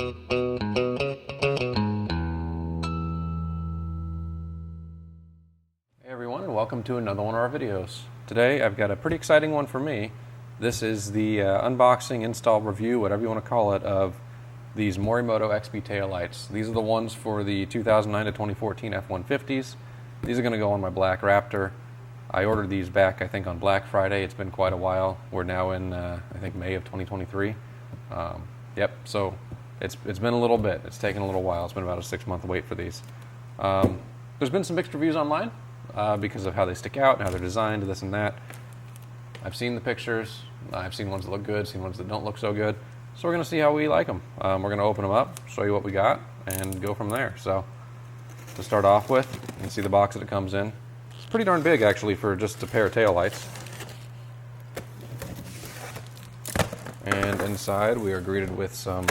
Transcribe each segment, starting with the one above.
Everyone, and welcome to another one of our videos. Today I've got a pretty exciting one for me. This is the unboxing, install, review, whatever you want to call it, of these Morimoto XB taillights. These are the ones for the 2009 to 2014 F-150s. These are going to go on my black Raptor. I ordered these back, I think, on Black Friday. It's been quite a while. We're now in, I think, May of 2023. Yep, so it's been a little bit. It's taken a little while. It's been about a 6-month wait for these. There's been some mixed reviews online because of how they stick out and how they're designed, this and that. I've seen the pictures. I've seen ones that look good, seen ones that don't look so good. So we're going to see how we like them. We're going to open them up, show you what we got, and go from there. So to start off with, you can see the box that it comes in. It's pretty darn big, actually, for just a pair of taillights. And inside, we are greeted with some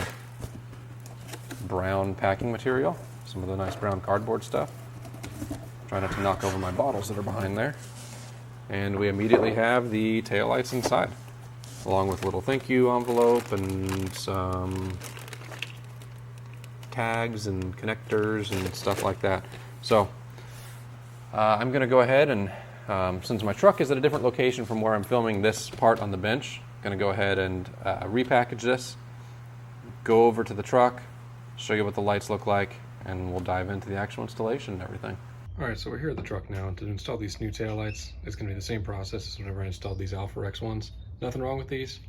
brown packing material, some of the nice brown cardboard stuff. Try not to knock over my bottles that are behind there. And we immediately have the taillights inside, along with a little thank you envelope and some tags and connectors and stuff like that. So I'm going to go ahead and, since my truck is at a different location from where I'm filming this part on the bench, I'm going to go ahead and repackage this, go over to the truck, show you what the lights look like, and we'll dive into the actual installation and everything. Alright, so we're here at the truck now. To install these new taillights, it's going to be the same process as whenever I installed these Alpharex ones. Nothing wrong with these.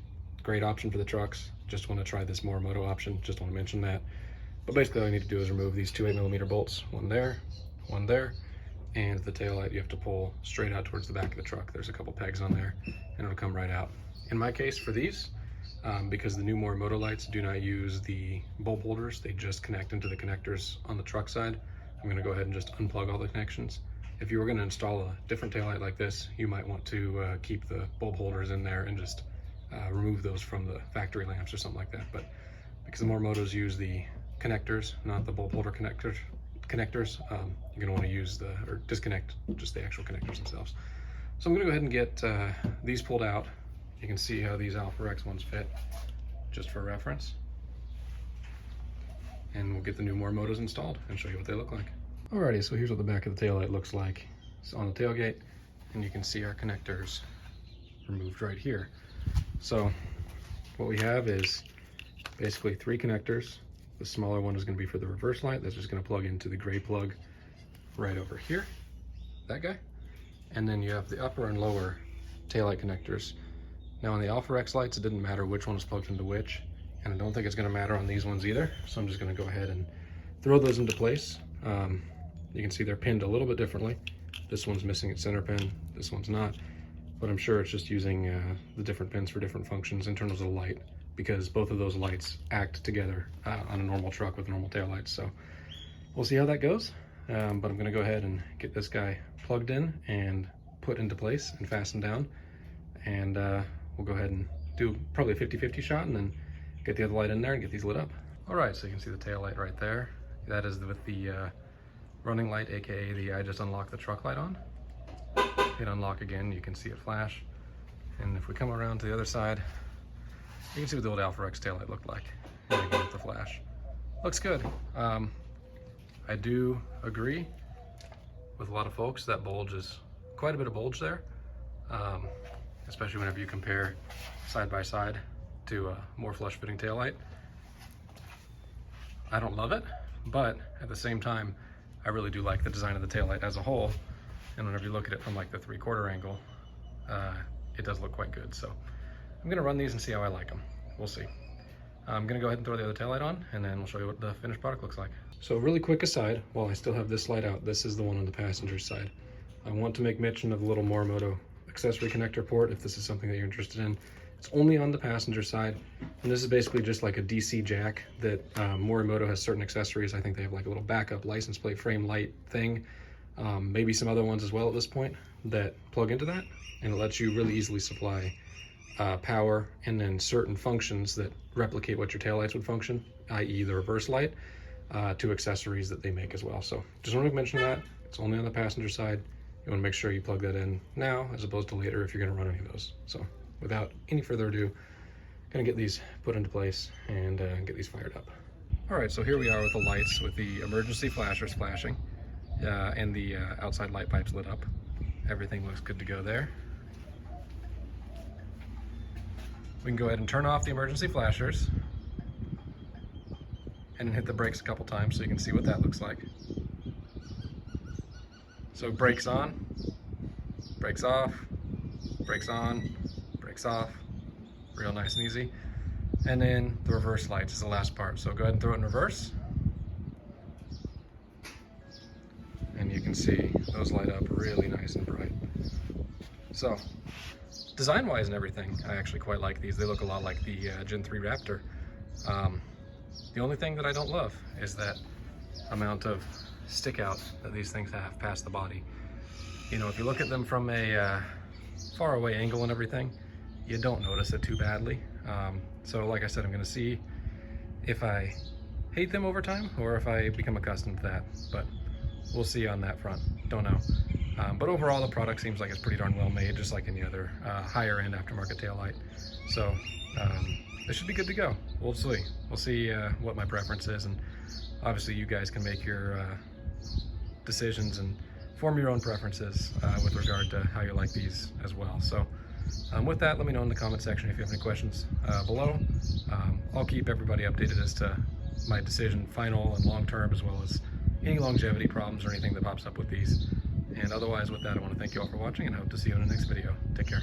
Great option for the trucks. Just want to try this Morimoto option. Just want to mention that. But basically all you need to do is remove these two 8mm bolts. One there, and the taillight you have to pull straight out towards the back of the truck. There's a couple pegs on there, and it'll come right out. In my case, for these, because the new Morimoto lights do not use the bulb holders, they just connect into the connectors on the truck side. I'm going to go ahead and just unplug all the connections. If you were going to install a different taillight like this, you might want to keep the bulb holders in there and just remove those from the factory lamps or something like that. But because the Morimotos use the connectors, not the bulb holder connectors, you're going to want to use or disconnect just the actual connectors themselves. So I'm going to go ahead and get these pulled out. You can see how these Alpharex ones fit, just for reference. And we'll get the new Morimotos installed and show you what they look like. Alrighty, so here's what the back of the taillight looks like. It's on the tailgate, and you can see our connectors removed right here. So what we have is basically 3 connectors. The smaller one is going to be for the reverse light. That's just going to plug into the gray plug right over here, that guy. And then you have the upper and lower taillight connectors. Now on the Alpharex lights, it didn't matter which one is plugged into which. And I don't think it's going to matter on these ones either. So I'm just going to go ahead and throw those into place. You can see they're pinned a little bit differently. This one's missing its center pin, this one's not. But I'm sure it's just using the different pins for different functions in terms of the light, because both of those lights act together on a normal truck with normal taillights. So we'll see how that goes. But I'm going to go ahead and get this guy plugged in and put into place and fastened down. And we'll go ahead and do probably a 50-50 shot and then get the other light in there and get these lit up. All right, so you can see the tail light right there. That is with the running light, aka the I just unlocked the truck light on. Hit unlock again, you can see it flash. And if we come around to the other side, you can see what the old Alpharex tail light looked like. And again with the flash. Looks good. I do agree with a lot of folks that bulge is quite a bit of bulge there, especially whenever you compare side by side to a more flush fitting taillight. I don't love it, but at the same time, I really do like the design of the taillight as a whole. And whenever you look at it from like the 3/4 angle, it does look quite good. So I'm gonna run these and see how I like them. We'll see. I'm gonna go ahead and throw the other taillight on, and then we'll show you what the finished product looks like. So really quick aside, while I still have this light out, this is the one on the passenger side. I want to make mention of the little Morimoto accessory connector port if this is something that you're interested in. It's only on the passenger side, and this is basically just like a DC jack that Morimoto has certain accessories. I think they have like a little backup license plate frame light thing, maybe some other ones as well at this point that plug into that, and it lets you really easily supply power and then certain functions that replicate what your taillights would function, i.e. the reverse light, to accessories that they make as well. So just want to mention that it's only on the passenger side. You want to make sure you plug that in now as opposed to later if you're going to run any of those. So without any further ado, gonna get these put into place and get these fired up. All right, so here we are with the lights, with the emergency flashers flashing, and the outside light pipes lit up. Everything looks good to go there. We can go ahead and turn off the emergency flashers and then hit the brakes a couple times so you can see what that looks like. So brakes on, brakes off, brakes on, brakes off, real nice and easy. And then the reverse lights is the last part. So go ahead and throw it in reverse. And you can see those light up really nice and bright. So design-wise and everything, I actually quite like these. They look a lot like the Gen 3 Raptor. The only thing that I don't love is that amount of stick out that these things have past the body. You know, if you look at them from a far away angle and everything, you don't notice it too badly. So like I said, I'm gonna see if I hate them over time or if I become accustomed to that, but we'll see on that front, don't know. But overall, the product seems like it's pretty darn well made, just like any other higher end aftermarket taillight. So it should be good to go. We'll see. We'll see what my preference is, and obviously you guys can make your decisions and form your own preferences with regard to how you like these as well. So with that, let me know in the comment section if you have any questions below. I'll keep everybody updated as to my decision, final and long term, as well as any longevity problems or anything that pops up with these. And otherwise, with that, I want to thank you all for watching, and I hope to see you in the next video. Take care.